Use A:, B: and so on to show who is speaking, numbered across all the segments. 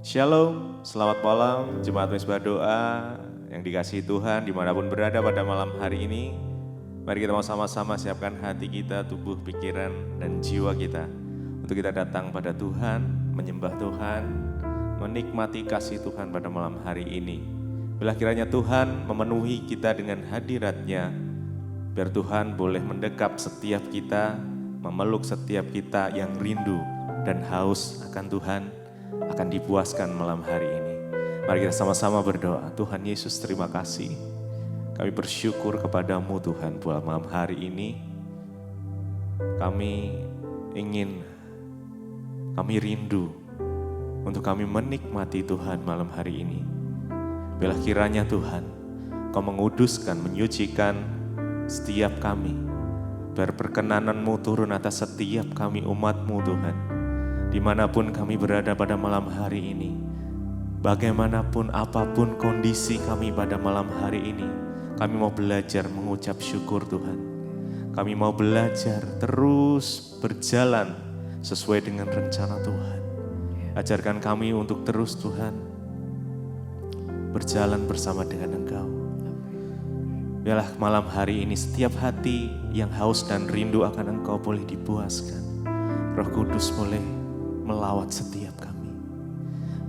A: Shalom, selamat malam Jemaat Mezbah Doa yang dikasihi Tuhan dimanapun berada pada malam hari ini. Mari kita mau sama-sama siapkan hati kita, tubuh, pikiran, dan jiwa kita untuk kita datang pada Tuhan, menyembah Tuhan, menikmati kasih Tuhan pada malam hari ini. Bila kiranya Tuhan memenuhi kita dengan hadirat-Nya, biar Tuhan boleh mendekap setiap kita, memeluk setiap kita yang rindu dan haus akan Tuhan, akan dipuaskan malam hari ini. Mari kita sama-sama berdoa. Tuhan Yesus, terima kasih. Kami bersyukur kepadamu Tuhan buat malam hari ini. Kami rindu untuk kami menikmati Tuhan malam hari ini. Bila kiranya Tuhan, Kau menguduskan, menyucikan setiap kami. Biar perkenanan-Mu turun atas setiap kami umat-Mu Tuhan. Dimanapun kami berada pada malam hari ini, bagaimanapun apapun kondisi kami pada malam hari ini, kami mau belajar mengucap syukur Tuhan. Kami mau belajar terus berjalan sesuai dengan rencana Tuhan. Ajarkan kami untuk terus Tuhan berjalan bersama dengan Engkau. Biarlah malam hari ini setiap hati yang haus dan rindu akan Engkau boleh dipuaskan. Roh Kudus boleh melawat setiap kami.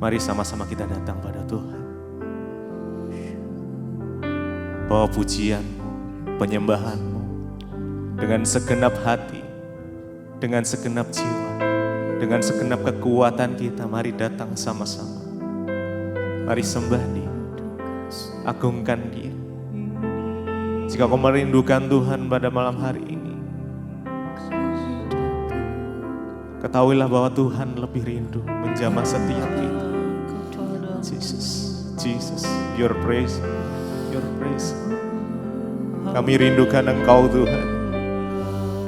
A: Mari sama-sama kita datang pada Tuhan. Bawa pujian-Mu, penyembahan-Mu dengan segenap hati, dengan segenap jiwa, dengan segenap kekuatan kita. Mari datang sama-sama. Mari sembah Dia, agungkan Dia. Jika kau merindukan Tuhan pada malam hari ini, ketahuilah bahwa Tuhan lebih rindu menjamah setiap kita. Jesus, your praise. Kami rindukan Engkau Tuhan.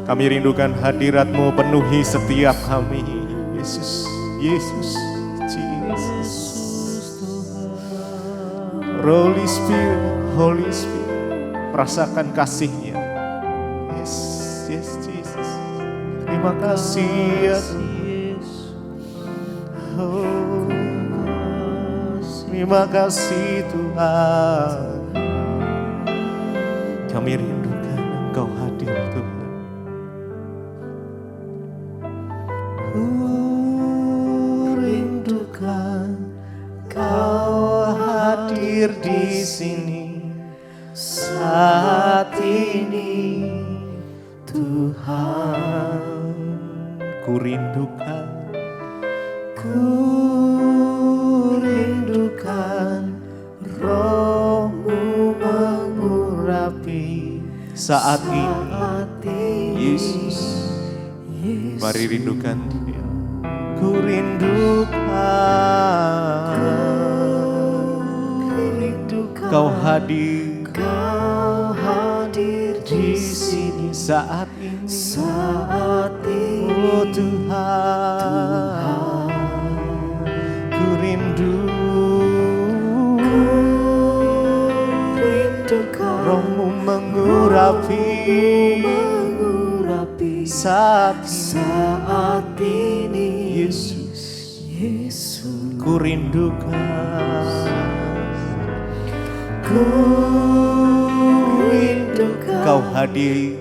A: Kami rindukan hadirat-Mu penuhi setiap kami. Yesus, Jesus. Holy Spirit, rasakan kasih-Nya. Yes, Jesus. Terima kasih Yesus. Terima kasih Tuhan. Kami rindukan Engkau hadir Tuhan. Rindukan Kau hadir di sini saat ini Tuhan. Ku rindukan Roh-Mu mengurapi saat ini. Yesus, mari rindukan Dia. Ku rindukan Kau hadir di sini saat ini. Oh Tuhan, ku rindukan Roh-Mu mengurapi saat ini. Yesus, ku rindukan Kau hadir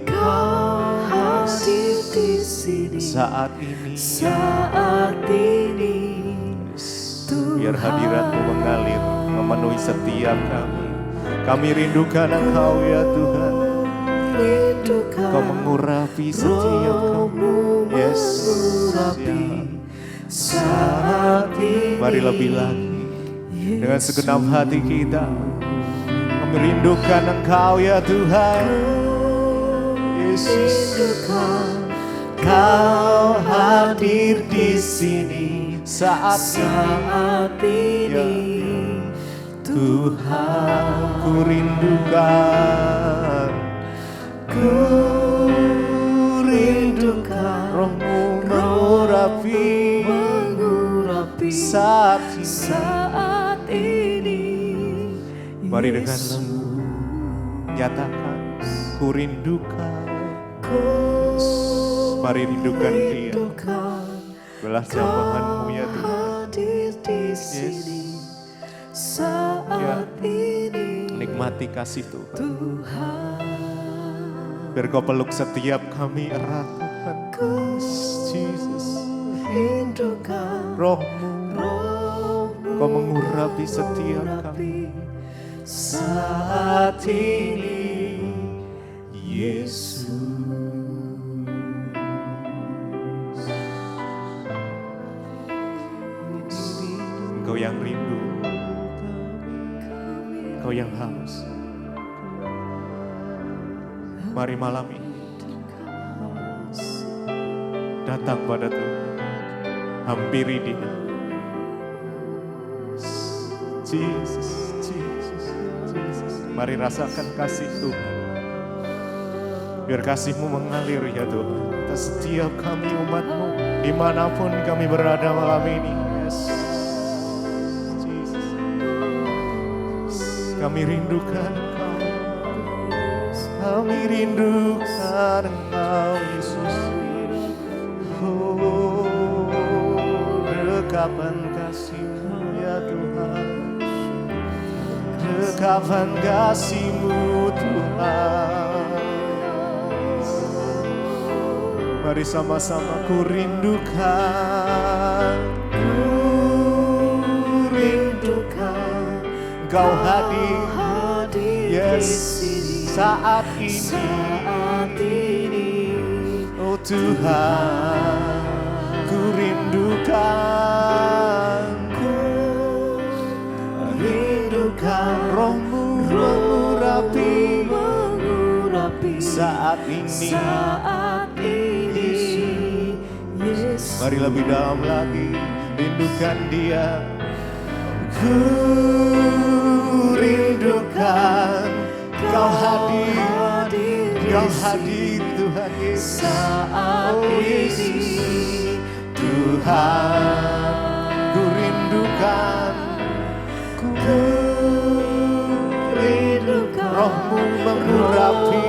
A: di sini saat ini. Biar hadirat-Mu mengalir memenuhi setiap kami. Kami rindukan Engkau ya Tuhan. Kau mengurapi setiap kami. Yes, mari lebih lagi dengan segenap hati kita. Kami rindukan Engkau ya Tuhan. Yesus, Kau hadir di sini saat ini. Tuhan, ku rindukan Roh-Mu mengurapi saat ini. Mari dengan lembut nyatakan, ku rindukan. Mari rindukan Dia. Belah jamahan-Mu ya Tuhan.
B: sini saat ini.
A: Nikmati kasih Tuhan.
B: Tuhan,
A: Biar Kau peluk setiap kami erat Tuhan. Jesus.
B: rindukan
A: Roh-Mu,
B: Roh-Mu
A: Kau mengurapi setiap kami.
B: saat ini, Yesus.
A: Engkau yang rindu, Engkau yang haus. Mari malam ini datang pada Tuhan, hampiri Dia. Jesus, Jesus, Jesus. Mari rasakan kasih Tuhan. Biar kasih-Mu mengalir ya Tuhan atas setiap kami umat-Mu, dimanapun kami berada malam ini. Yes. Jesus. Kami rindukan Engkau. Kami rindukan Engkau Yesus. Oh, dekapan kasih-Mu ya Tuhan. Dekapan kasih-Mu Tuhan. Mari sama-sama ku rindukan Engkau hadir, yes, saat ini. Oh Tuhan, ku rindukan Roh-Mu mengurapi saat ini.
B: Yesus.
A: Mari lebih dalam lagi, rindukan Dia. Ku rindukan Kau hadir Tuhan Yesus. Oh Yesus, Tuhan, ku rindukan Roh-Mu mengurapi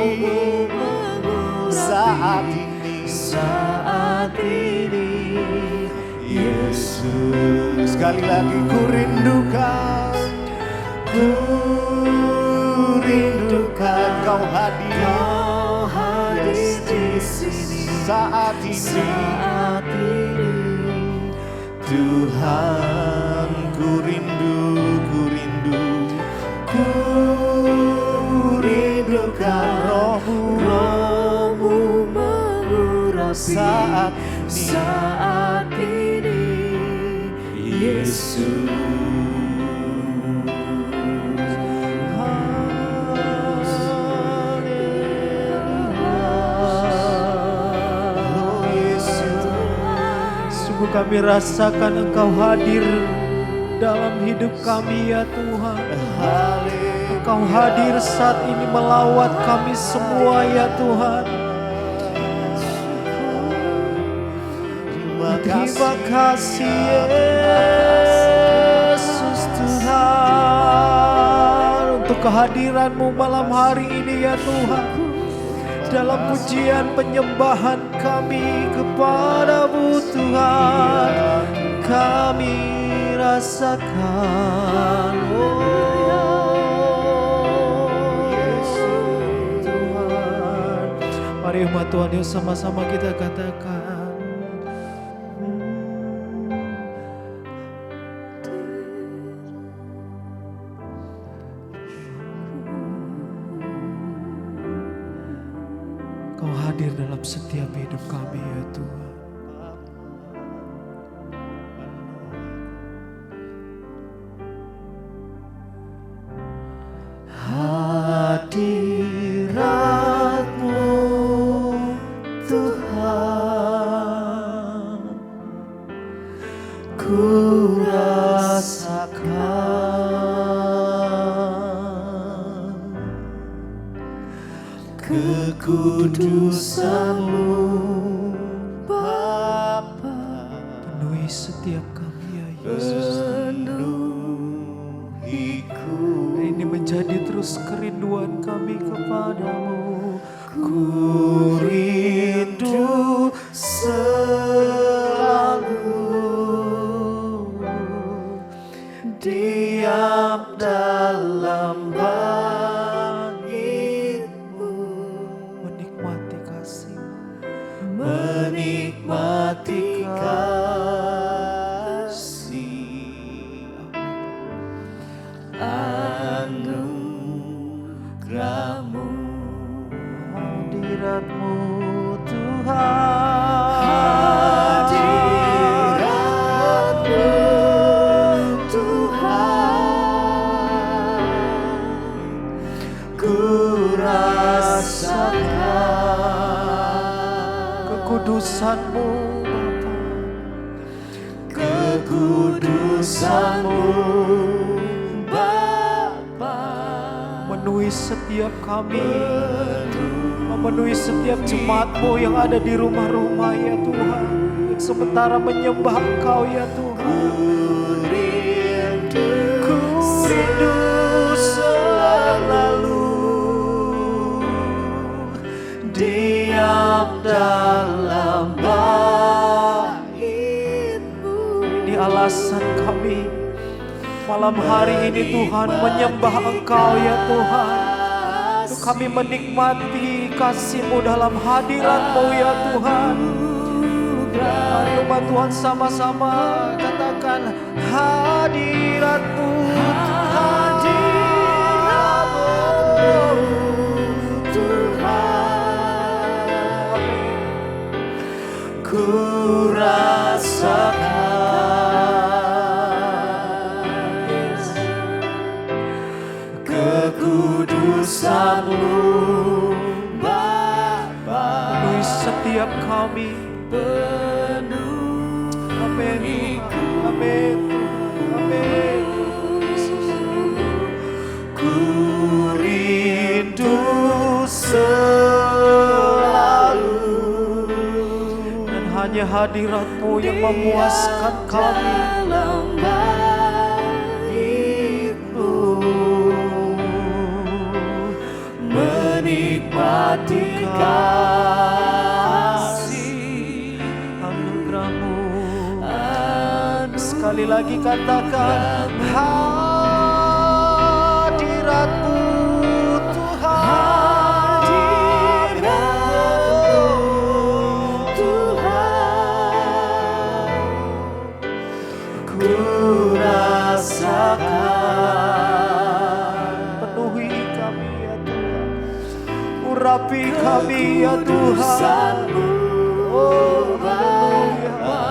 A: saat ini. Yesus, sekali lagi ku rindukan Kau hadir di sini saat ini. Tuhan, ku rindukan Roh-Mu mengurapi saat ini. Yesus.
C: Kami rasakan Engkau hadir dalam hidup kami ya Tuhan. Engkau hadir saat ini melawat kami semua ya Tuhan. Terima kasih Yesus Tuhan untuk kehadiran-Mu malam hari ini ya Tuhan. Dalam pujian penyembahan kami kepada-Mu Tuhan, kami rasakan Yesus Tuhan. Mari umat Tuhan yuk sama-sama kita katakan. Kau hadir dalam setiap hidup kami ya Tuhan.
B: Hadirat-Mu Tuhan, ku rasakan kekudusan-Mu Bapa.
C: Penuhi setiap kami ya Yesus. Ini menjadi terus kerinduan kami kepadamu.
B: Ku rindu selalu
C: Hadirat-Mu Tuhan,
B: Hadirat-Mu Tuhan, ku rasakan
C: kekudusan-Mu Bapa,
B: kekudusan-Mu Bapa,
C: memenuhi setiap kami, memenuhi setiap jemaat-Mu yang ada di rumah-rumah ya Tuhan, yang sementara menyembah Engkau ya Tuhan. Ku rindu selalu
B: diam dalam bait-Mu.
C: Ini alasan kami malam hari ini Tuhan menyembah Engkau ya Tuhan. Untuk kami menikmati kasih-Mu dalam hadirat-Mu ya Tuhan. Mari umat Tuhan sama-sama katakan hadirat-Mu
B: Tuhan, ku rasakan kekudusan-Mu Bapa,
C: penuhi setiap kami. Amin. Amin. Amin.
B: ku rindu selalu
C: Dan hanya hadirat-Mu yang memuaskan kami.
B: dalam bait-Mu, menikmati kasih
C: Anugerah-Mu. Sekali lagi katakan hadirat-Mu Tuhan,
B: Hadirat-Mu Tuhan, ku rasakan
C: penuhi kami ya Tuhan, urapi kami ya Tuhan.
B: kekudusan-Mu
C: Oh
B: Bapa,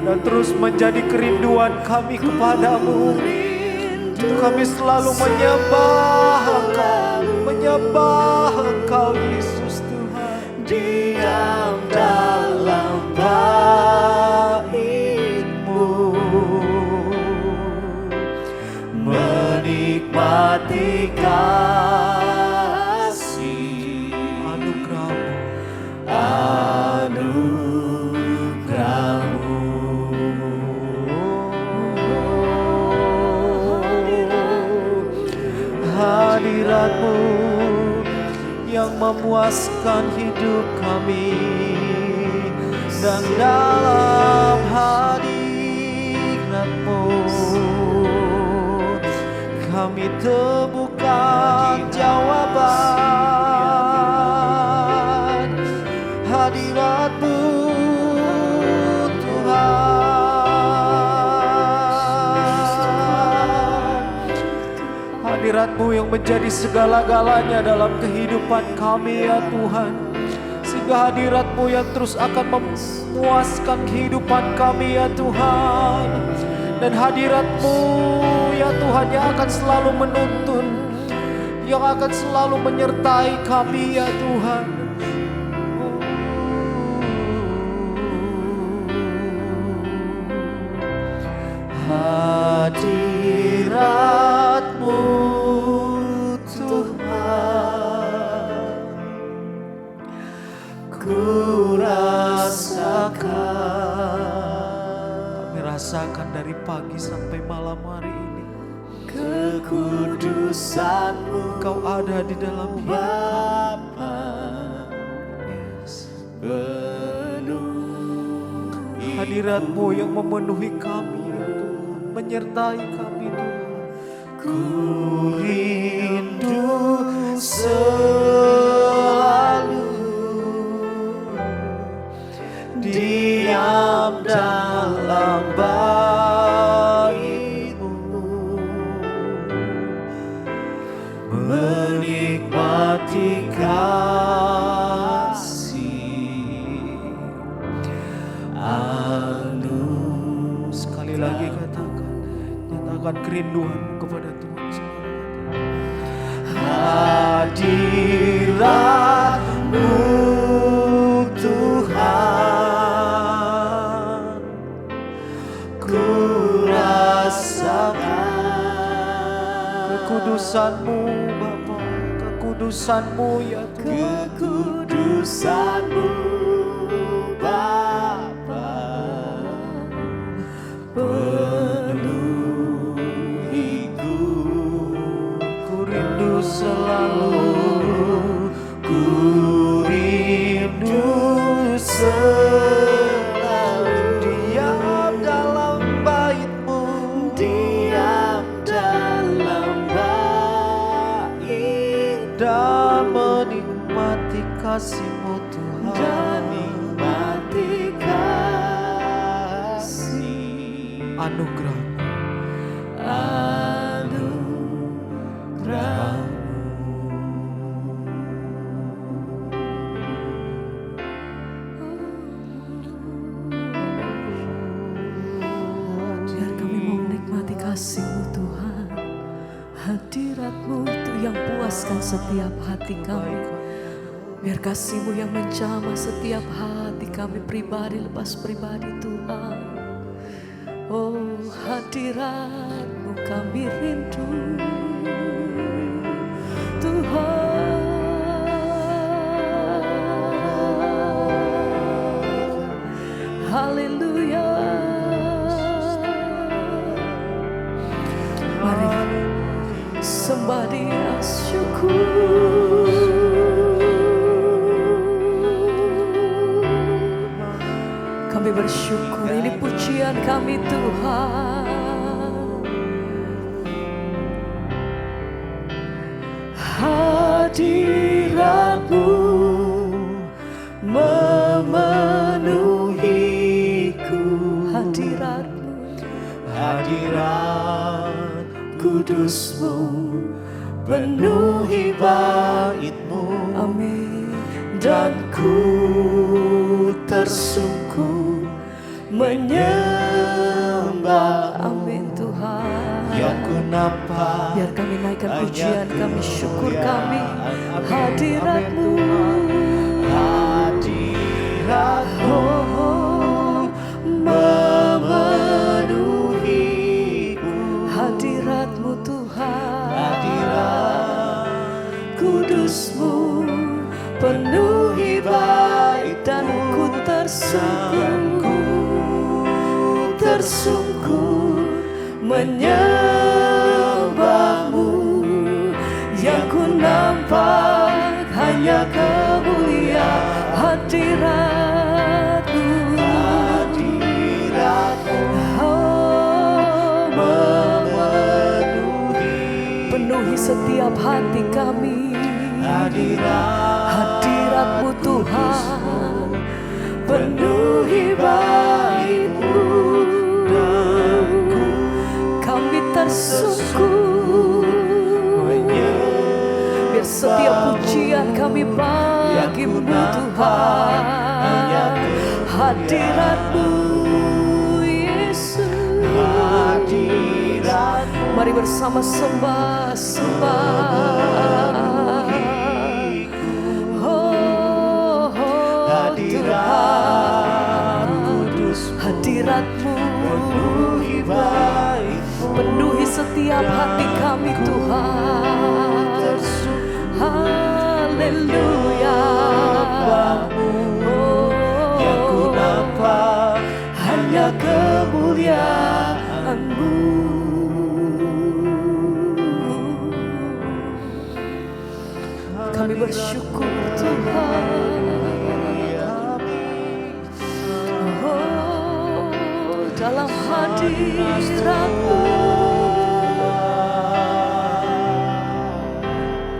C: dan terus menjadi kerinduan kami kepadamu. Untuk kami selalu menyembah Engkau, menyembah Engkau Yesus Tuhan.
B: diam dalam bait-Mu, menikmati kasih
C: Anugerah-Mu.
B: anugerah-Mu.
C: Hadirat-Mu yang memuaskan hidup kami, dan dalam hadirat-Mu kami temukan jawaban. Hadirat-Mu Tuhan, hadirat-Mu yang menjadi segala-galanya dalam kehidupan kami ya Tuhan. Sehingga hadirat-Mu yang terus akan memuaskan kehidupan kami ya Tuhan. Dan hadirat-Mu ya Tuhan yang akan selalu menuntun, yang akan selalu menyertai kami ya Tuhan.
B: Hadirat-Mu Tuhan, ku rasakan,
C: Kami rasakan dari pagi sampai malam hari ini
B: kekudusan-Mu
C: Engkau ada di dalam hidup
B: Bapa,
C: Yes.
B: penuhi
C: Hadirat-Mu yang memenuhi kami ya Tuhan, menyertai kami Tuhan.
B: ku rindu selalu diam dalam bait
C: lagi katakan, nyatakan kerinduanmu kepada Tuhan.
B: Hadiratmu Tuhan, ku rasakan
C: kekudusan-Mu Bapa, kekudusan-Mu ya Tuhan.
B: kekudusan-Mu Bapa, penuhiku.
C: Ku rindu selalu,
B: Ku rindu selalu
C: diam dalam bait-Mu,
B: diam dalam bait
C: dan menikmati kasih-Mu Tuhan.
B: dan nikmati kasih
C: Anugerah-Mu.
B: anugerah.
D: Biar kami mau menikmati kasih-Mu Tuhan. Hadirat-Mu itu yang puaskan setiap hati kami. Biar kasih-Mu yang menjamah setiap hati kami pribadi lepas pribadi Tuhan. Oh, hadirat-Mu kami rindu Tuhan. Haleluya. Mari sembah Dia, syukur. Kami bersyukur, ini pujian kami Tuhan.
B: Hadirat-Mu memenuhiku.
D: Hadirat-Mu,
B: Hadirat kudus-Mu penuhi bait-Mu,
D: amin.
B: dan ku tersungkur menyembah.
D: Amin Tuhan.
B: Yang ku nampak
D: Biar kami naikkan pujian kami, syukur
B: kemuliaan.
D: kami.
B: Amin.
D: Hadirat-Mu,
B: Hadirat-Mu memenuhiku.
D: hadirat-Mu Tuhan.
B: Hadirat kudus-Mu penuhi bait,
D: Dan ku
B: tersungkur menyembah-Mu. Yang ku nampak hanya kemuliaan
D: Hadirat-Mu,
B: Hadirat-Mu
D: oh,
B: memenuhi.
D: penuhi setiap hati kami. Hadirat-Mu Tuhan,
B: penuhi bait-Mu,
D: kami tersungkur. Biar setiap pujian kami bagi-Mu Tuhan. Hadirat-Mu Yesus, mari bersama sembah. Oh, Tuhan, hadirat-Mu penuhi setiap hati kami Tuhan. Haleluya.
B: Yang ku nampak hanya kemuliaan-Mu.
D: Kami bersyukur Tuhan. Oh, dalam hadirat-Mu.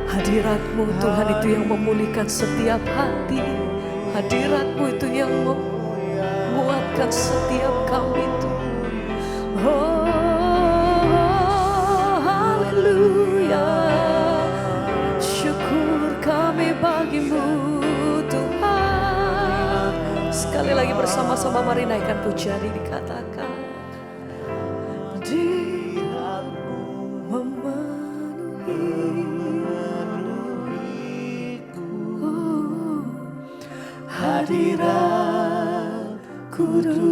D: Hadirat-Mu Tuhan itu yang memulihkan setiap hati. Hadirat-Mu itu yang menguatkan setiap kami Tuhan. Oh, haleluya. Syukur kami bagi-Mu Tuhan. Sekali lagi bersama-sama mari naikkan pujian ini, dikatakan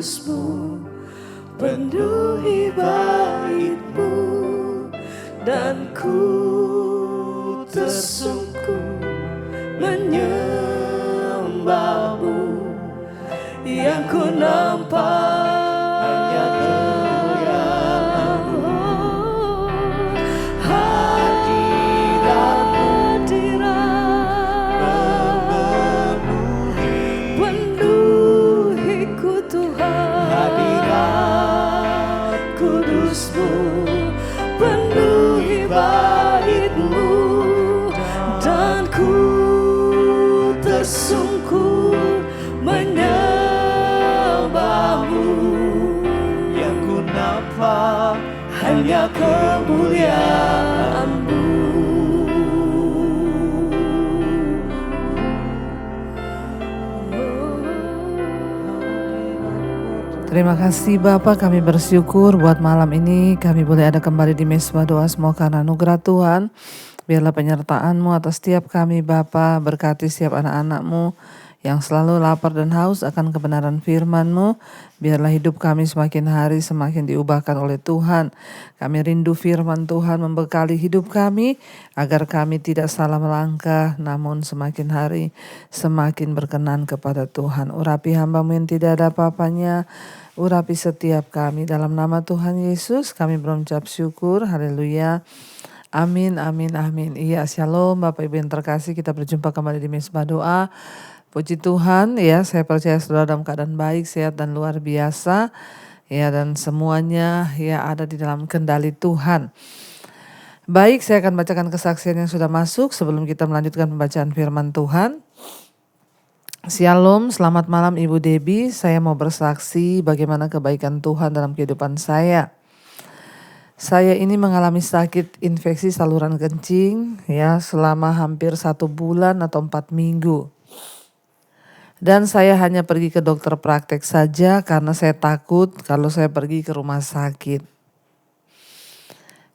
B: kudus-Mu penuhi bait-Mu, dan ku tersungkur menyembah-Mu. Yang ku nampak hanya kemuliaan-Mu, hadirat-Mu penuhiku Tuhan. Hadirat kudus-Mu penuhi bait-Mu, dan ku tersungkur menyembah-Mu. Yang ku nampak hanya kemuliaan-Mu.
E: Terima kasih Bapak, kami bersyukur buat malam ini kami boleh ada kembali di Mesbah Doa. Semua karena anugerah Tuhan. Biarlah penyertaan-Mu atas setiap kami Bapa, berkati setiap anak-anak-Mu yang selalu lapar dan haus akan kebenaran firman-Mu. Biarlah hidup kami semakin hari semakin diubahkan oleh Tuhan. Kami rindu firman Tuhan membekali hidup kami agar kami tidak salah melangkah, namun semakin hari semakin berkenan kepada Tuhan. Urapi hamba-Mu yang tidak ada apa-apanya, urapi setiap kami. Dalam nama Tuhan Yesus kami berucap syukur. Haleluya. Amin, amin, amin. Iya, shalom Bapak Ibu yang terkasih, kita berjumpa kembali di Mesbah Doa. Puji Tuhan, ya saya percaya saudara dalam keadaan baik, sehat dan luar biasa. Ya, dan semuanya ya ada di dalam kendali Tuhan. Baik, saya akan bacakan kesaksian yang sudah masuk sebelum kita melanjutkan pembacaan firman Tuhan. Shalom, selamat malam Ibu Debbie. Saya mau bersaksi bagaimana kebaikan Tuhan dalam kehidupan saya. Saya ini mengalami sakit infeksi saluran kencing ya selama hampir 1 bulan atau 4 minggu. Dan saya hanya pergi ke dokter praktek saja karena saya takut kalau saya pergi ke rumah sakit.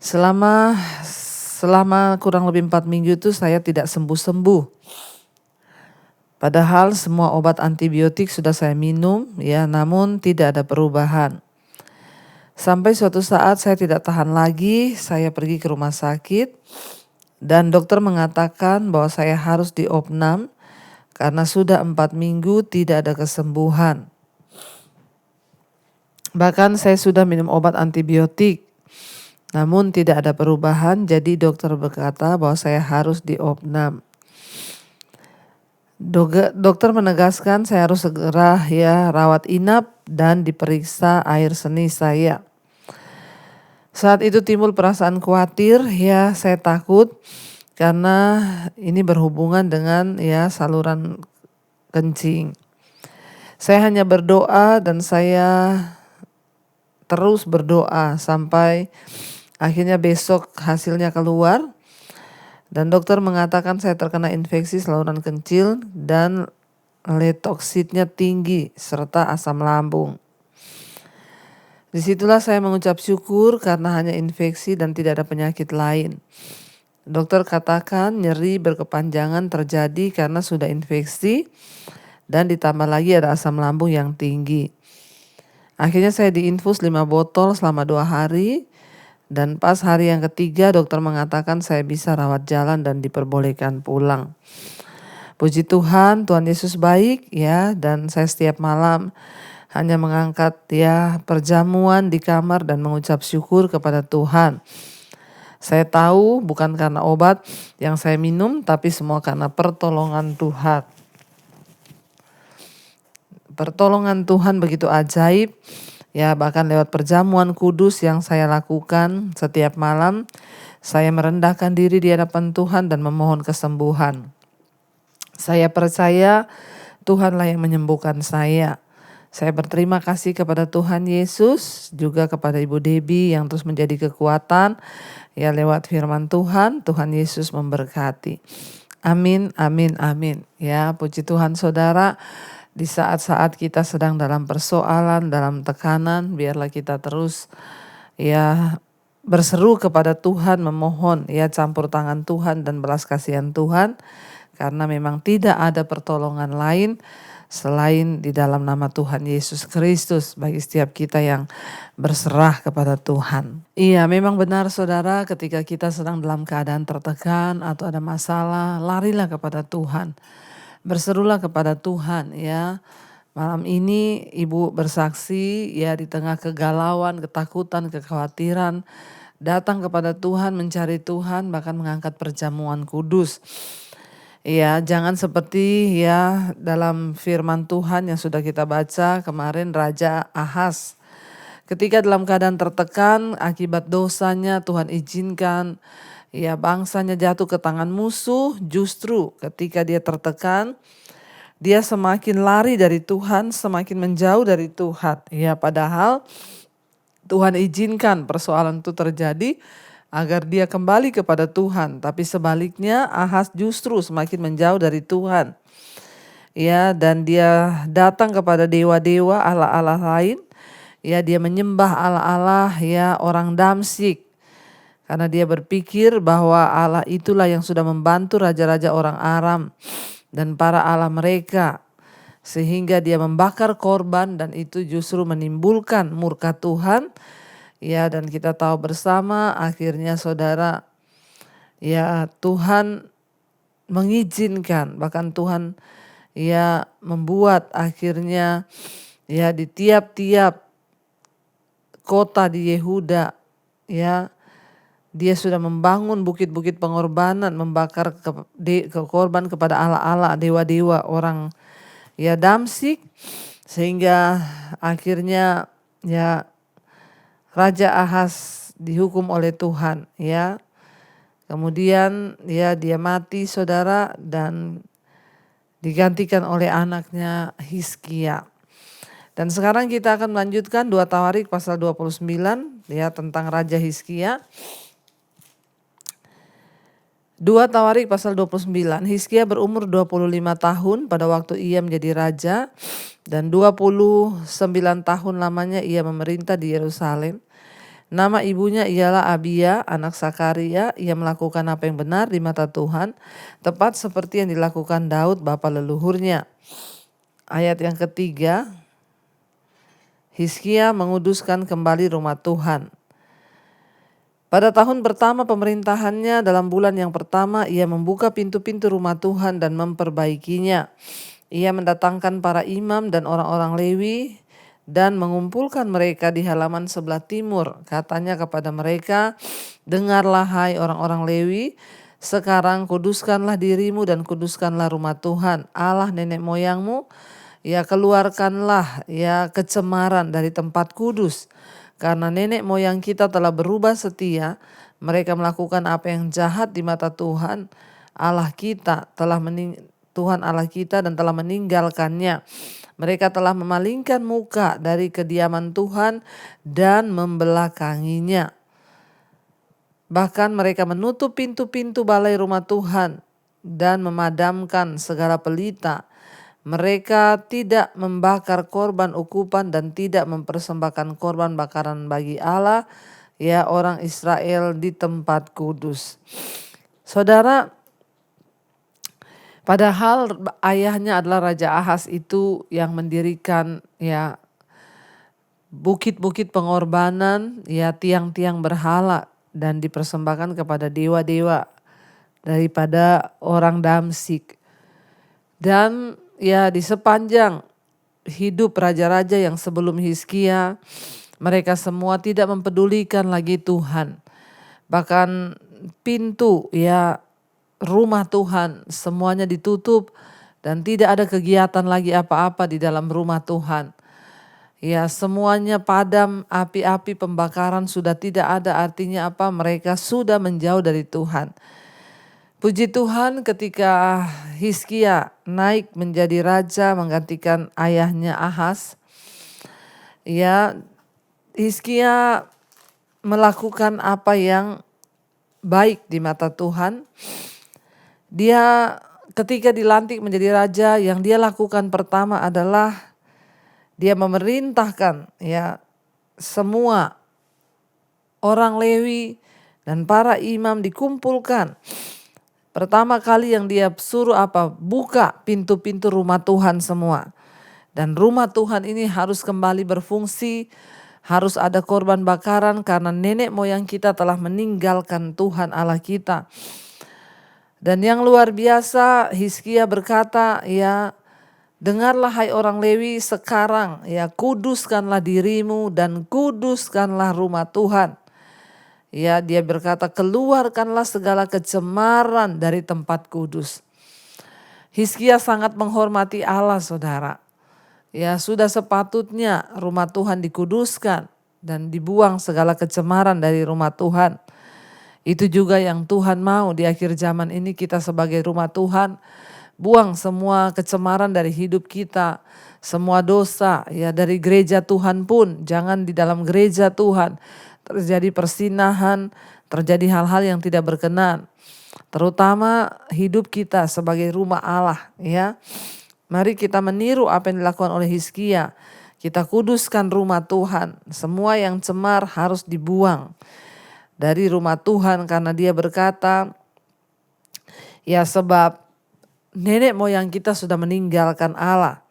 E: Selama kurang lebih 4 minggu itu saya tidak sembuh-sembuh. Padahal semua obat antibiotik sudah saya minum ya, namun tidak ada perubahan. Sampai suatu saat saya tidak tahan lagi, saya pergi ke rumah sakit dan dokter mengatakan bahwa saya harus diopnam karena sudah 4 minggu tidak ada kesembuhan. Bahkan saya sudah minum obat antibiotik, namun tidak ada perubahan, jadi dokter berkata bahwa saya harus diopnam. Dokter menegaskan saya harus segera ya rawat inap dan diperiksa air seni saya. Saat itu timbul perasaan khawatir, ya saya takut karena ini berhubungan dengan ya saluran kencing. Saya hanya berdoa dan saya terus berdoa sampai akhirnya besok hasilnya keluar. Dan dokter mengatakan saya terkena infeksi saluran kencing dan letoksitnya tinggi serta asam lambung. Disitulah saya mengucap syukur karena hanya infeksi dan tidak ada penyakit lain. Dokter katakan nyeri berkepanjangan terjadi karena sudah infeksi dan ditambah lagi ada asam lambung yang tinggi. Akhirnya saya diinfus 5 botol selama 2 hari. Dan pas hari yang ketiga dokter mengatakan saya bisa rawat jalan dan diperbolehkan pulang. Puji Tuhan, Tuhan Yesus baik ya, dan saya setiap malam hanya mengangkat ya perjamuan di kamar dan mengucap syukur kepada Tuhan. Saya tahu bukan karena obat yang saya minum, tapi semua karena pertolongan Tuhan. Pertolongan Tuhan begitu ajaib. Ya, bahkan lewat perjamuan kudus yang saya lakukan setiap malam, saya merendahkan diri di hadapan Tuhan dan memohon kesembuhan. Saya percaya Tuhanlah yang menyembuhkan saya. Saya berterima kasih kepada Tuhan Yesus, juga kepada Ibu Debbie yang terus menjadi kekuatan. Ya, lewat firman Tuhan, Tuhan Yesus memberkati. Amin, amin, amin. Ya, puji Tuhan saudara. Di saat-saat kita sedang dalam persoalan, dalam tekanan, biarlah kita terus ya berseru kepada Tuhan, memohon ya campur tangan Tuhan dan belas kasihan Tuhan. Karena memang tidak ada pertolongan lain selain di dalam nama Tuhan Yesus Kristus bagi setiap kita yang berserah kepada Tuhan. Iya, memang benar saudara, ketika kita sedang dalam keadaan tertekan atau ada masalah, larilah kepada Tuhan. Berserulah kepada Tuhan ya. Malam ini Ibu bersaksi ya, di tengah kegalauan, ketakutan, kekhawatiran, datang kepada Tuhan, mencari Tuhan, bahkan mengangkat perjamuan kudus. Ya, jangan seperti ya dalam firman Tuhan yang sudah kita baca kemarin, Raja Ahaz. Ketika dalam keadaan tertekan akibat dosanya, Tuhan izinkan ya bangsanya jatuh ke tangan musuh. Justru ketika dia tertekan, dia semakin lari dari Tuhan, semakin menjauh dari Tuhan. Ya, padahal Tuhan izinkan persoalan itu terjadi agar dia kembali kepada Tuhan. Tapi sebaliknya Ahaz justru semakin menjauh dari Tuhan. Ya, dan dia datang kepada dewa-dewa, Allah-Allah lain. Ya, dia menyembah Allah-Allah ya orang Damsyik. Karena dia berpikir bahwa Allah itulah yang sudah membantu raja-raja orang Aram dan para Allah mereka. Sehingga dia membakar korban dan itu justru menimbulkan murka Tuhan. Ya, dan kita tahu bersama akhirnya saudara, ya Tuhan mengizinkan, bahkan Tuhan ya membuat akhirnya ya di tiap-tiap kota di Yehuda ya, dia sudah membangun bukit-bukit pengorbanan, membakar korban kepada Allah-Allah, dewa-dewa orang ya Damsyik, sehingga akhirnya ya Raja Ahaz dihukum oleh Tuhan ya. Kemudian ya dia mati saudara dan digantikan oleh anaknya Hizkia. Dan sekarang kita akan melanjutkan 2 Tawarik pasal 29 ya tentang Raja Hizkia. 2 Tawarik pasal 29, Hizkia berumur 25 tahun pada waktu ia menjadi raja dan 29 tahun lamanya ia memerintah di Yerusalem. Nama ibunya ialah Abia, anak Sakaria. Ia melakukan apa yang benar di mata Tuhan, tepat seperti yang dilakukan Daud bapa leluhurnya. Ayat yang ketiga, Hizkia menguduskan kembali rumah Tuhan. Pada tahun pertama pemerintahannya, dalam bulan yang pertama, ia membuka pintu-pintu rumah Tuhan dan memperbaikinya. Ia mendatangkan para imam dan orang-orang Lewi dan mengumpulkan mereka di halaman sebelah timur. Katanya kepada mereka, dengarlah hai orang-orang Lewi, sekarang kuduskanlah dirimu dan kuduskanlah rumah Tuhan, Allah nenek moyangmu. Ya, keluarkanlah ya kecemaran dari tempat kudus. Karena nenek moyang kita telah berubah setia, mereka melakukan apa yang jahat di mata Tuhan Allah kita Tuhan Allah kita dan telah meninggalkannya. Mereka telah memalingkan muka dari kediaman Tuhan dan membelakanginya. Bahkan mereka menutup pintu-pintu balai rumah Tuhan dan memadamkan segala pelita. Mereka tidak membakar korban ukupan dan tidak mempersembahkan korban bakaran bagi Allah, ya orang Israel di tempat kudus. Saudara, padahal ayahnya adalah Raja Ahaz itu yang mendirikan ya bukit-bukit pengorbanan, ya tiang-tiang berhala dan dipersembahkan kepada dewa-dewa daripada orang Damsyik. Dan ya di sepanjang hidup raja-raja yang sebelum Hizkia, mereka semua tidak mempedulikan lagi Tuhan. Bahkan pintu ya rumah Tuhan semuanya ditutup dan tidak ada kegiatan lagi apa-apa di dalam rumah Tuhan. Ya semuanya padam, api-api pembakaran sudah tidak ada, artinya apa? Mereka sudah menjauh dari Tuhan. Puji Tuhan ketika Hizkia naik menjadi raja menggantikan ayahnya Ahaz. Ya, Hizkia melakukan apa yang baik di mata Tuhan. Dia ketika dilantik menjadi raja, yang dia lakukan pertama adalah dia memerintahkan ya semua orang Lewi dan para imam dikumpulkan. Pertama kali yang dia suruh apa? Buka pintu-pintu rumah Tuhan semua. Dan rumah Tuhan ini harus kembali berfungsi, harus ada korban bakaran karena nenek moyang kita telah meninggalkan Tuhan Allah kita. Dan yang luar biasa, Hizkia berkata, ya, dengarlah hai orang Lewi sekarang, ya, kuduskanlah dirimu dan kuduskanlah rumah Tuhan. Ya, dia berkata, keluarkanlah segala kecemaran dari tempat kudus. Hizkia sangat menghormati Allah, saudara. Ya, sudah sepatutnya rumah Tuhan dikuduskan dan dibuang segala kecemaran dari rumah Tuhan. Itu juga yang Tuhan mau di akhir zaman ini, kita sebagai rumah Tuhan buang semua kecemaran dari hidup kita, semua dosa, ya, dari gereja Tuhan pun. Jangan di dalam gereja Tuhan terjadi persinahan, terjadi hal-hal yang tidak berkenan. Terutama hidup kita sebagai rumah Allah, ya. Mari kita meniru apa yang dilakukan oleh Hizkia. Kita kuduskan rumah Tuhan. Semua yang cemar harus dibuang dari rumah Tuhan karena dia berkata, ya, sebab nenek moyang kita sudah meninggalkan Allah.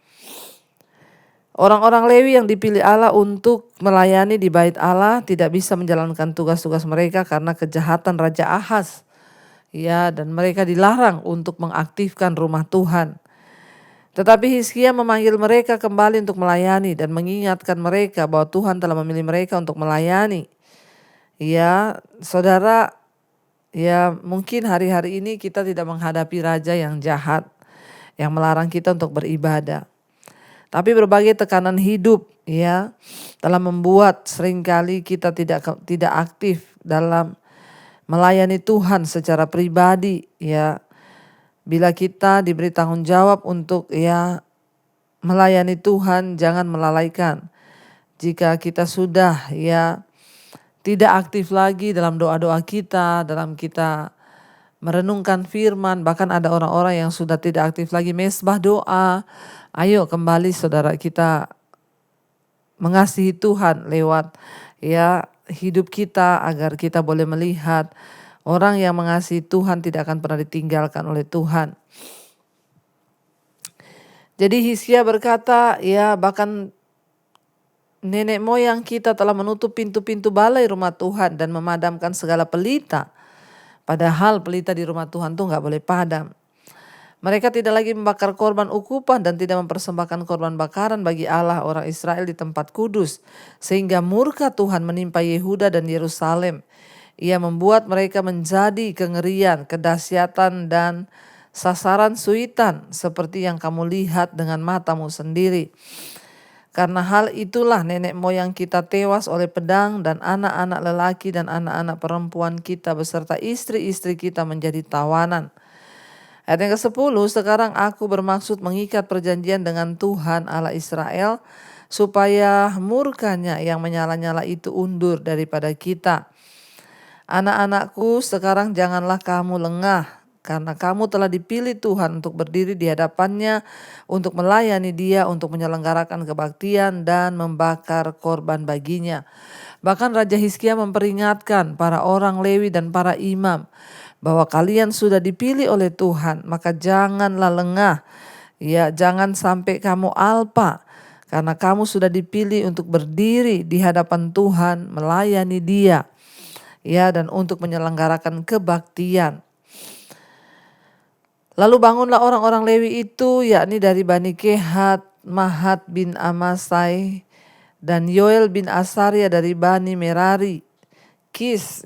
E: Orang-orang Lewi yang dipilih Allah untuk melayani di bait Allah tidak bisa menjalankan tugas-tugas mereka karena kejahatan Raja Ahaz. Ya, dan mereka dilarang untuk mengaktifkan rumah Tuhan. Tetapi Hizkia memanggil mereka kembali untuk melayani dan mengingatkan mereka bahwa Tuhan telah memilih mereka untuk melayani. Ya, saudara, ya, mungkin hari-hari ini kita tidak menghadapi raja yang jahat, yang melarang kita untuk beribadah. Tapi berbagai tekanan hidup, ya, telah membuat seringkali kita tidak aktif dalam melayani Tuhan secara pribadi, ya. Bila kita diberi tanggung jawab untuk, ya, melayani Tuhan, jangan melalaikan. Jika kita sudah, ya, tidak aktif lagi dalam doa-doa kita, dalam kita merenungkan firman, bahkan ada orang-orang yang sudah tidak aktif lagi mesbah doa. Ayo kembali saudara, kita mengasihi Tuhan lewat, ya, hidup kita agar kita boleh melihat orang yang mengasihi Tuhan tidak akan pernah ditinggalkan oleh Tuhan. Jadi Hizkia berkata, ya, bahkan nenek moyang kita telah menutup pintu-pintu balai rumah Tuhan dan memadamkan segala pelita. Padahal pelita di rumah Tuhan tuh gak boleh padam. Mereka tidak lagi membakar korban ukupan dan tidak mempersembahkan korban bakaran bagi Allah orang Israel di tempat kudus. Sehingga murka Tuhan menimpa Yehuda dan Yerusalem. Ia membuat mereka menjadi kengerian, kedahsyatan dan sasaran suitan seperti yang kamu lihat dengan matamu sendiri. Karena hal itulah nenek moyang kita tewas oleh pedang dan anak-anak lelaki dan anak-anak perempuan kita beserta istri-istri kita menjadi tawanan. Ayat yang ke-10, sekarang aku bermaksud mengikat perjanjian dengan Tuhan Allah Israel supaya murkanya yang menyala-nyala itu undur daripada kita. Anak-anakku, sekarang janganlah kamu lengah, karena kamu telah dipilih Tuhan untuk berdiri di hadapannya, untuk melayani Dia, untuk menyelenggarakan kebaktian dan membakar korban baginya. Bahkan Raja Hizkia memperingatkan para orang Lewi dan para imam bahwa kalian sudah dipilih oleh Tuhan, maka janganlah lengah, ya, jangan sampai kamu alpa, karena kamu sudah dipilih untuk berdiri di hadapan Tuhan, melayani Dia, ya, dan untuk menyelenggarakan kebaktian. Lalu bangunlah orang-orang Lewi itu, yakni dari Bani Kehat, Mahat bin Amasai, dan Yoel bin Asaria dari Bani Merari, Kis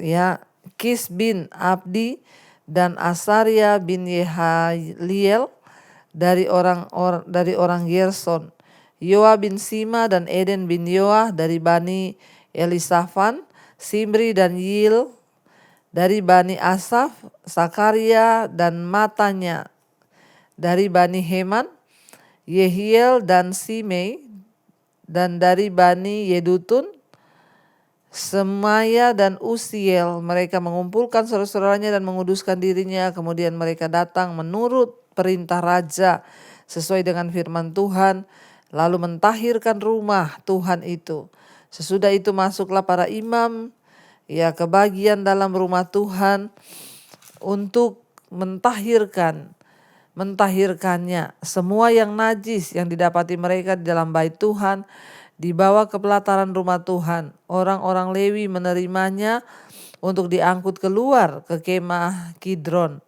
E: bin Abdi, dan Asaria bin Yehaliel dari orang Gerson, Yoa bin Sima dan Eden bin Yoah dari Bani Elisafan, Simri dan Yil dari Bani Asaf, Sakaria dan Matanya dari Bani Heman, Yehiel dan Simei, dan dari Bani Yedutun, Semaya dan Usiel. Mereka mengumpulkan saudara-saudaranya dan menguduskan dirinya. Kemudian mereka datang menurut perintah raja sesuai dengan firman Tuhan, lalu mentahirkan rumah Tuhan itu. Sesudah itu masuklah para imam, ya, ke bagian dalam rumah Tuhan untuk mentahirkan, mentahirkannya. Semua yang najis yang didapati mereka di dalam bait Tuhan dibawa ke pelataran rumah Tuhan. Orang-orang Lewi menerimanya untuk diangkut keluar ke kemah Kidron.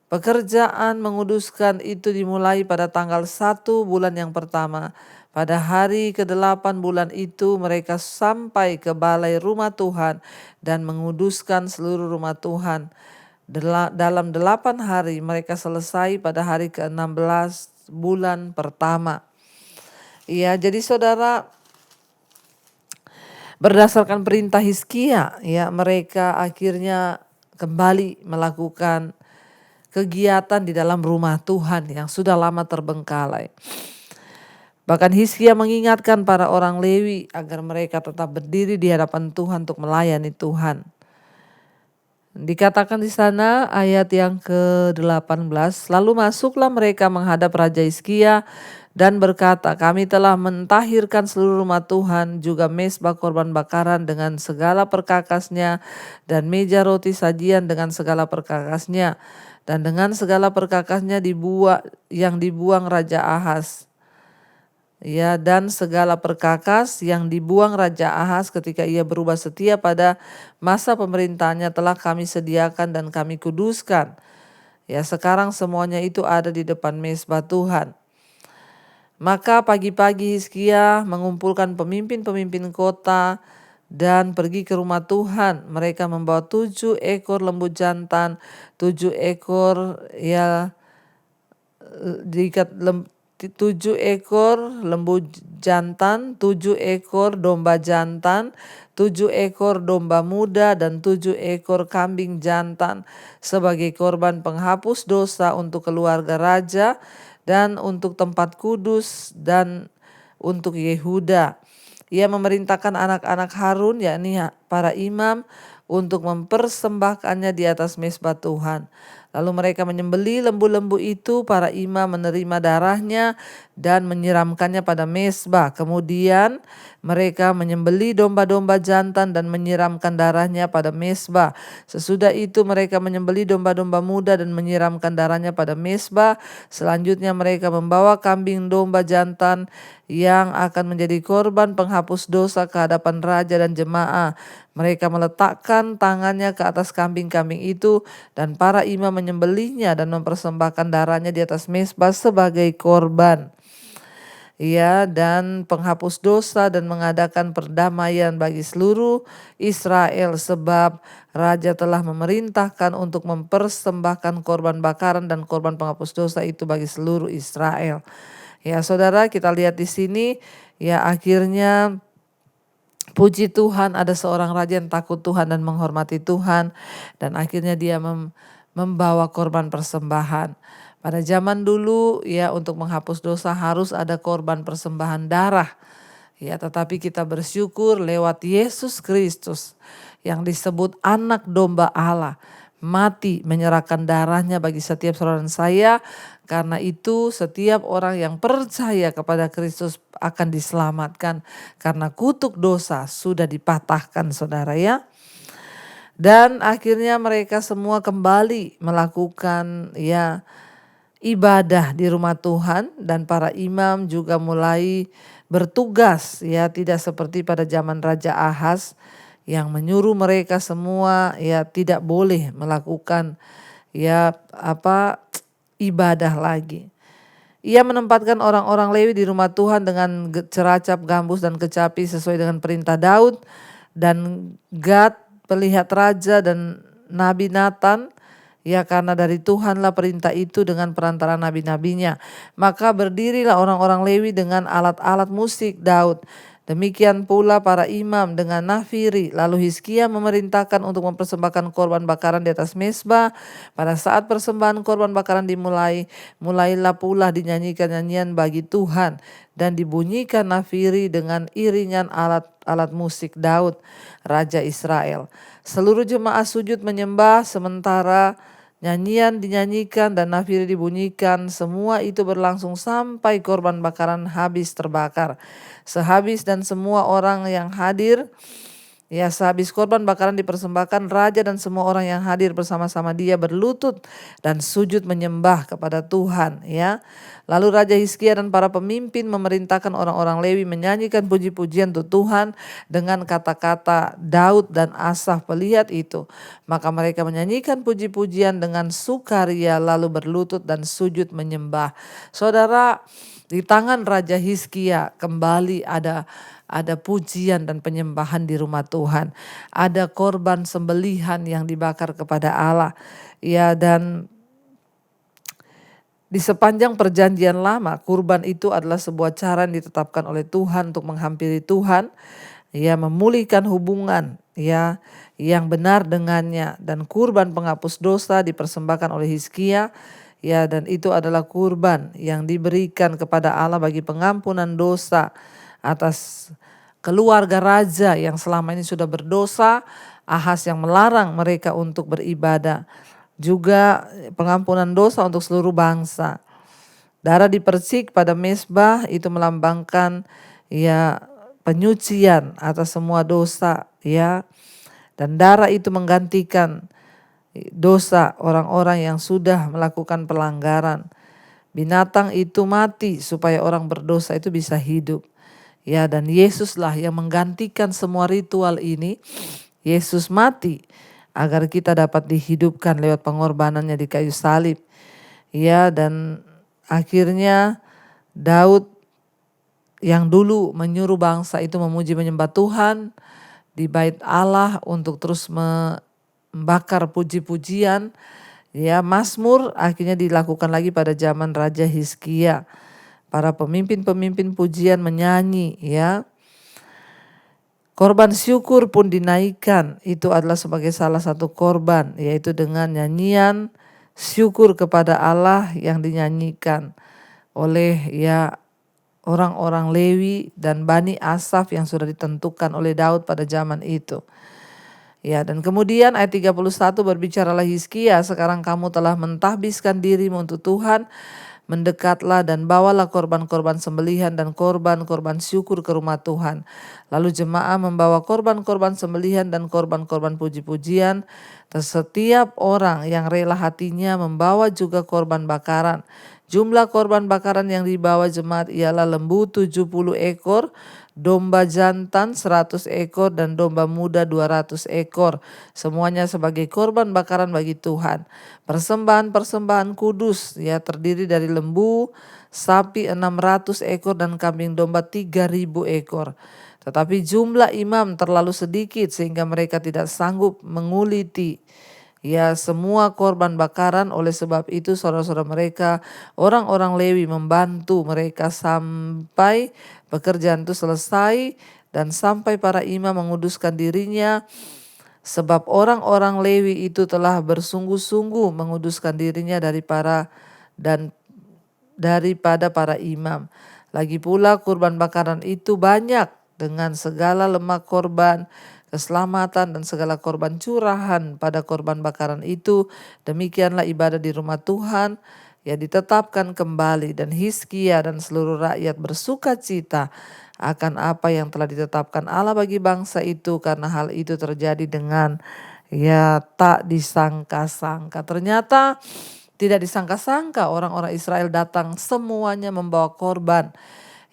E: Pekerjaan menguduskan itu dimulai pada tanggal 1 bulan yang pertama. Pada hari ke-8 bulan itu mereka sampai ke balai rumah Tuhan dan menguduskan seluruh rumah Tuhan. Dalam 8 hari mereka selesai pada hari ke-16 bulan pertama. Ya, jadi saudara, berdasarkan perintah Hizkia, ya, mereka akhirnya kembali melakukan kegiatan di dalam rumah Tuhan yang sudah lama terbengkalai. Bahkan Hizkia mengingatkan para orang Lewi agar mereka tetap berdiri di hadapan Tuhan untuk melayani Tuhan. Dikatakan di sana ayat yang ke-18, lalu masuklah mereka menghadap Raja Hizkia dan berkata, kami telah mentahirkan seluruh rumah Tuhan, juga mezbah korban bakaran dengan segala perkakasnya, dan meja roti sajian dengan segala perkakasnya, dan dengan segala perkakasnya yang dibuang Raja Ahaz. Ya, dan segala perkakas yang dibuang Raja Ahaz ketika ia berubah setia pada masa pemerintahannya telah kami sediakan dan kami kuduskan. Ya, sekarang semuanya itu ada di depan mezbah Tuhan. Maka pagi-pagi Hizkia mengumpulkan pemimpin-pemimpin kota dan pergi ke rumah Tuhan. Mereka membawa 7 ekor lembu jantan, 7 ekor lembu jantan, 7 ekor domba jantan, 7 ekor domba muda, dan 7 ekor kambing jantan sebagai korban penghapus dosa untuk keluarga raja dan untuk tempat kudus dan untuk Yehuda. Ia memerintahkan anak-anak Harun, yakni para imam, untuk mempersembahkannya di atas mezbah Tuhan. Lalu mereka menyembelih lembu-lembu itu, para imam menerima darahnya dan menyiramkannya pada mezbah. Kemudian mereka menyembelih domba-domba jantan dan menyiramkan darahnya pada mezbah. Sesudah itu mereka menyembelih domba-domba muda dan menyiramkan darahnya pada mezbah. Selanjutnya mereka membawa kambing domba jantan yang akan menjadi korban penghapus dosa ke hadapan raja dan jemaah. Mereka meletakkan tangannya ke atas kambing-kambing itu dan para imam menyembelihnya dan mempersembahkan darahnya di atas mezbah sebagai korban. Ya, dan penghapus dosa dan mengadakan perdamaian bagi seluruh Israel sebab raja telah memerintahkan untuk mempersembahkan korban bakaran dan korban penghapus dosa itu bagi seluruh Israel. Ya, saudara, kita lihat di sini ya, akhirnya puji Tuhan, ada seorang raja yang takut Tuhan dan menghormati Tuhan, dan akhirnya dia membawa korban persembahan. Pada zaman dulu ya, untuk menghapus dosa harus ada korban persembahan darah. Ya, tetapi kita bersyukur lewat Yesus Kristus yang disebut anak domba Allah, mati menyerahkan darahnya bagi setiap saudara dan saya. Karena itu setiap orang yang percaya kepada Kristus akan diselamatkan karena kutuk dosa sudah dipatahkan, saudara ya. Dan akhirnya mereka semua kembali melakukan ya ibadah di rumah Tuhan, dan para imam juga mulai bertugas ya, tidak seperti pada zaman Raja Ahaz yang menyuruh mereka semua ya tidak boleh melakukan ibadah lagi. Ia menempatkan orang-orang Lewi di rumah Tuhan dengan ceracap, gambus, dan kecapi sesuai dengan perintah Daud, dan Gad, pelihat raja, dan Nabi Nathan, ya, karena dari Tuhanlah perintah itu dengan perantara nabi-nabinya. Maka berdirilah orang-orang Lewi dengan alat-alat musik Daud. Demikian pula para imam dengan nafiri. Lalu Hizkia memerintahkan untuk mempersembahkan korban bakaran di atas mezbah. Pada saat persembahan korban bakaran mulailah pula dinyanyikan nyanyian bagi Tuhan dan dibunyikan nafiri dengan iringan alat musik Daud, Raja Israel. Seluruh jemaah sujud menyembah sementara nyanyian dinyanyikan dan nafiri dibunyikan. Semua itu berlangsung sampai korban bakaran habis terbakar. Sehabis dan semua orang yang hadir Ya, sehabis korban bakaran dipersembahkan, raja dan semua orang yang hadir bersama-sama dia berlutut dan sujud menyembah kepada Tuhan. Ya, lalu Raja Hizkia dan para pemimpin memerintahkan orang-orang Lewi menyanyikan puji-pujian untuk Tuhan dengan kata-kata Daud dan Asaf pelihat itu. Maka mereka menyanyikan puji-pujian dengan sukaria lalu berlutut dan sujud menyembah. Saudara, di tangan Raja Hizkia kembali ada pujian dan penyembahan di rumah Tuhan. Ada korban sembelihan yang dibakar kepada Allah. Ya, dan di sepanjang perjanjian lama, kurban itu adalah sebuah cara yang ditetapkan oleh Tuhan untuk menghampiri Tuhan, ya, memulihkan hubungan ya yang benar dengannya, dan kurban penghapus dosa dipersembahkan oleh Hizkia. Ya, dan itu adalah kurban yang diberikan kepada Allah bagi pengampunan dosa atas keluarga raja yang selama ini sudah berdosa, Ahaz yang melarang mereka untuk beribadah. Juga pengampunan dosa untuk seluruh bangsa. Darah dipercik pada mezbah itu melambangkan ya penyucian atas semua dosa ya. Dan darah itu menggantikan dosa orang-orang yang sudah melakukan pelanggaran. Binatang itu mati supaya orang berdosa itu bisa hidup. Ya, dan Yesuslah yang menggantikan semua ritual ini. Yesus mati agar kita dapat dihidupkan lewat pengorbanannya di kayu salib. Ya, dan akhirnya Daud yang dulu menyuruh bangsa itu memuji menyembah Tuhan di bait Allah untuk terus membakar puji-pujian. Ya, Mazmur akhirnya dilakukan lagi pada zaman Raja Hizkia. Para pemimpin-pemimpin pujian menyanyi ya. Korban syukur pun dinaikkan. Itu adalah sebagai salah satu korban, yaitu dengan nyanyian syukur kepada Allah yang dinyanyikan oleh ya orang-orang Lewi dan Bani Asaf yang sudah ditentukan oleh Daud pada zaman itu. Ya, dan kemudian ayat 31 berbicaralah Hizkia, sekarang kamu telah mentahbiskan dirimu untuk Tuhan. Mendekatlah dan bawalah korban-korban sembelihan dan korban-korban syukur ke rumah Tuhan. Lalu jemaah membawa korban-korban sembelihan dan korban-korban puji-pujian. Setiap orang yang rela hatinya membawa juga korban bakaran. Jumlah korban bakaran yang dibawa jemaat ialah lembu 70 ekor, domba jantan 100 ekor dan domba muda 200 ekor. Semuanya sebagai korban bakaran bagi Tuhan. Persembahan-persembahan kudus ya terdiri dari lembu, sapi 600 ekor dan kambing domba 3000 ekor. Tetapi jumlah imam terlalu sedikit sehingga mereka tidak sanggup menguliti ya semua korban bakaran. Oleh sebab itu saudara-saudara mereka, orang-orang Lewi membantu mereka sampai pekerjaan itu selesai dan sampai para imam menguduskan dirinya. Sebab orang-orang Lewi itu telah bersungguh-sungguh menguduskan dirinya daripada para imam. Lagi pula kurban bakaran itu banyak dengan segala lemak korban keselamatan dan segala korban curahan pada korban bakaran itu. Demikianlah ibadah di rumah Tuhan ya ditetapkan kembali, dan Hizkia dan seluruh rakyat bersuka cita akan apa yang telah ditetapkan Allah bagi bangsa itu, karena hal itu terjadi dengan ya tak disangka-sangka. Ternyata tidak disangka-sangka orang-orang Israel datang semuanya membawa korban.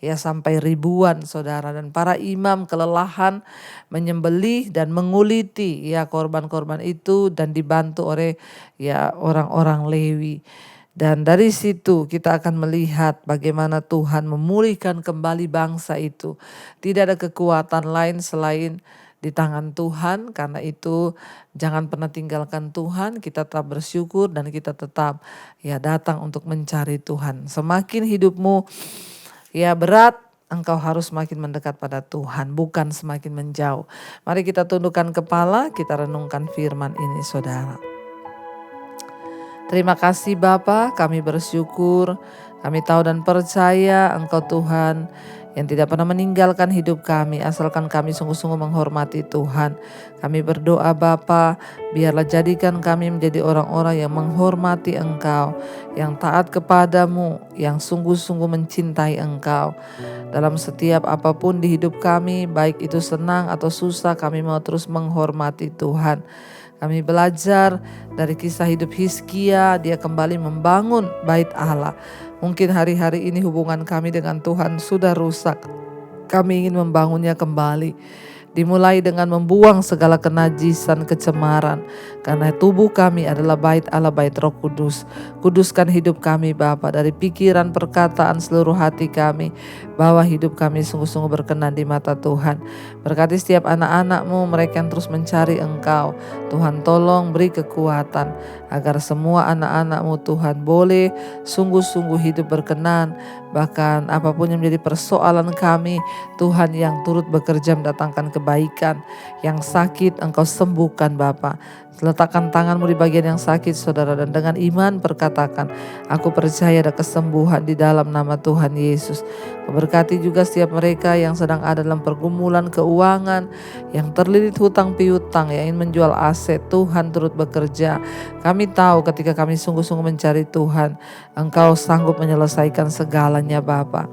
E: Ya sampai ribuan saudara, dan para imam kelelahan menyembelih dan menguliti ya korban-korban itu dan dibantu oleh ya orang-orang Lewi. Dan dari situ kita akan melihat bagaimana Tuhan memulihkan kembali bangsa itu. Tidak ada kekuatan lain selain di tangan Tuhan. Karena itu jangan pernah tinggalkan Tuhan, kita tetap bersyukur dan kita tetap ya datang untuk mencari Tuhan. Semakin hidupmu ya berat, engkau harus semakin mendekat pada Tuhan, bukan semakin menjauh. Mari kita tundukkan kepala, kita renungkan firman ini saudara. Terima kasih Bapa, kami bersyukur, kami tahu dan percaya Engkau Tuhan yang tidak pernah meninggalkan hidup kami, asalkan kami sungguh-sungguh menghormati Tuhan. Kami berdoa Bapa, biarlah jadikan kami menjadi orang-orang yang menghormati Engkau, yang taat kepadamu, yang sungguh-sungguh mencintai Engkau. Dalam setiap apapun di hidup kami, baik itu senang atau susah, kami mau terus menghormati Tuhan. Kami belajar dari kisah hidup Hizkia, dia kembali membangun bait Allah. Mungkin hari-hari ini hubungan kami dengan Tuhan sudah rusak. Kami ingin membangunnya kembali. Dimulai dengan membuang segala kenajisan, kecemaran. Karena tubuh kami adalah bait Allah, bait Roh Kudus. Kuduskan hidup kami Bapa, dari pikiran, perkataan, seluruh hati kami. Bahwa hidup kami sungguh-sungguh berkenan di mata Tuhan. Berkati setiap anak-anak-Mu, mereka yang terus mencari Engkau. Tuhan tolong beri kekuatan agar semua anak-anak-Mu Tuhan boleh sungguh-sungguh hidup berkenan. Bahkan apapun yang menjadi persoalan kami, Tuhan yang turut bekerja mendatangkan kebaikan. Yang sakit Engkau sembuhkan Bapa. Letakkan tangan-Mu di bagian yang sakit saudara, dan dengan iman perkatakan, aku percaya ada kesembuhan di dalam nama Tuhan Yesus. Berkati juga setiap mereka yang sedang ada dalam pergumulan keuangan, yang terlilit hutang piutang, yang ingin menjual aset. Tuhan turut bekerja. Kami tahu ketika kami sungguh-sungguh mencari Tuhan, Engkau sanggup menyelesaikan segalanya Bapa.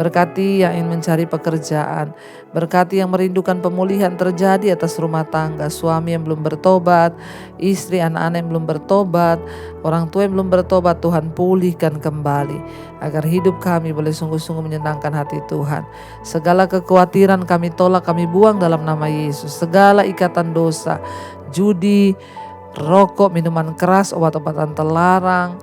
E: Berkati yang ingin mencari pekerjaan, berkati yang merindukan pemulihan terjadi atas rumah tangga, suami yang belum bertobat, istri, anak-anak yang belum bertobat, orang tua yang belum bertobat. Tuhan pulihkan kembali agar hidup kami boleh sungguh-sungguh menyenangkan hati Tuhan. Segala kekhawatiran kami tolak, kami buang dalam nama Yesus. Segala ikatan dosa, judi, rokok, minuman keras, obat-obatan terlarang,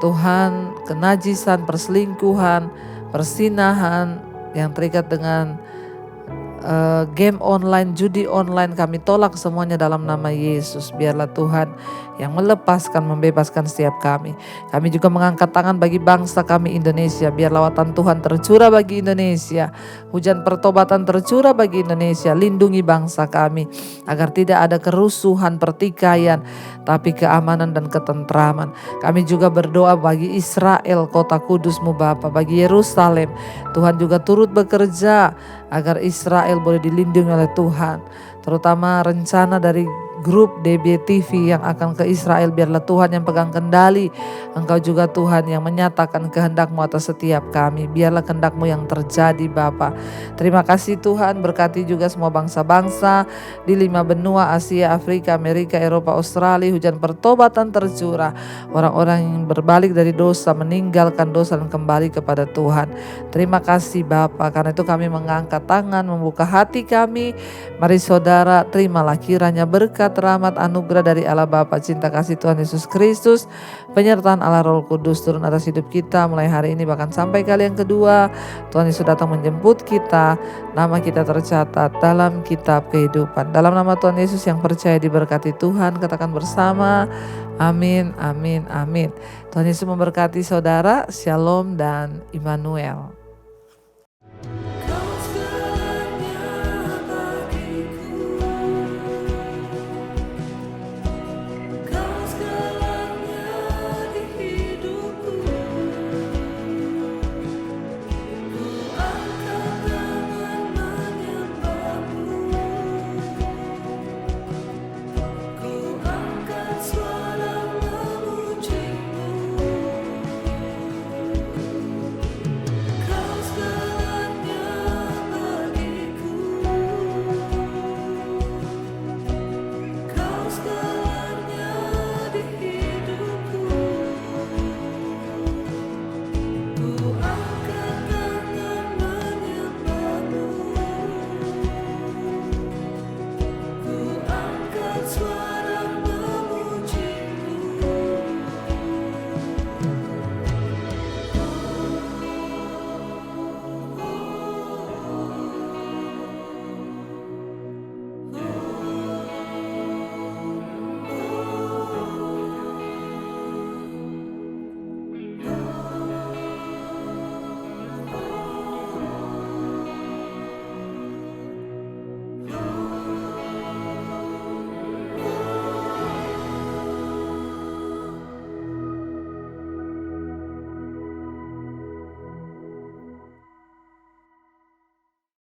E: Tuhan, kenajisan, perselingkuhan, persinahan yang terikat dengan game online, judi online, kami tolak semuanya dalam nama Yesus. Biarlah Tuhan yang melepaskan, membebaskan setiap kami. Kami juga mengangkat tangan bagi bangsa kami Indonesia. Biar lawatan Tuhan tercurah bagi Indonesia. Hujan pertobatan tercurah bagi Indonesia. Lindungi bangsa kami agar tidak ada kerusuhan, pertikaian, tapi keamanan dan ketentraman. Kami juga berdoa bagi Israel, kota kudus-Mu Bapa, bagi Yerusalem. Tuhan juga turut bekerja agar Israel boleh dilindungi oleh Tuhan. Terutama rencana dari grup DBTV yang akan ke Israel, biarlah Tuhan yang pegang kendali. Engkau juga Tuhan yang menyatakan kehendak-Mu atas setiap kami. Biarlah kehendak-Mu yang terjadi Bapa. Terima kasih Tuhan, berkati juga semua bangsa-bangsa di 5 benua, Asia, Afrika, Amerika, Eropa, Australia. Hujan pertobatan tercurah. Orang-orang yang berbalik dari dosa, meninggalkan dosa dan kembali kepada Tuhan. Terima kasih Bapa, karena itu kami mengangkat tangan, membuka hati kami. Mari saudara, terimalah kiranya berkat, rahmat, anugerah dari Allah Bapa, cinta kasih Tuhan Yesus Kristus, penyertaan Allah Roh Kudus turun atas hidup kita mulai hari ini bahkan sampai kali yang kedua. Tuhan Yesus datang menjemput kita, nama kita tercatat dalam kitab kehidupan. Dalam nama Tuhan Yesus yang percaya diberkati Tuhan, katakan bersama, amin, amin, amin. Tuhan Yesus memberkati saudara, shalom dan Immanuel.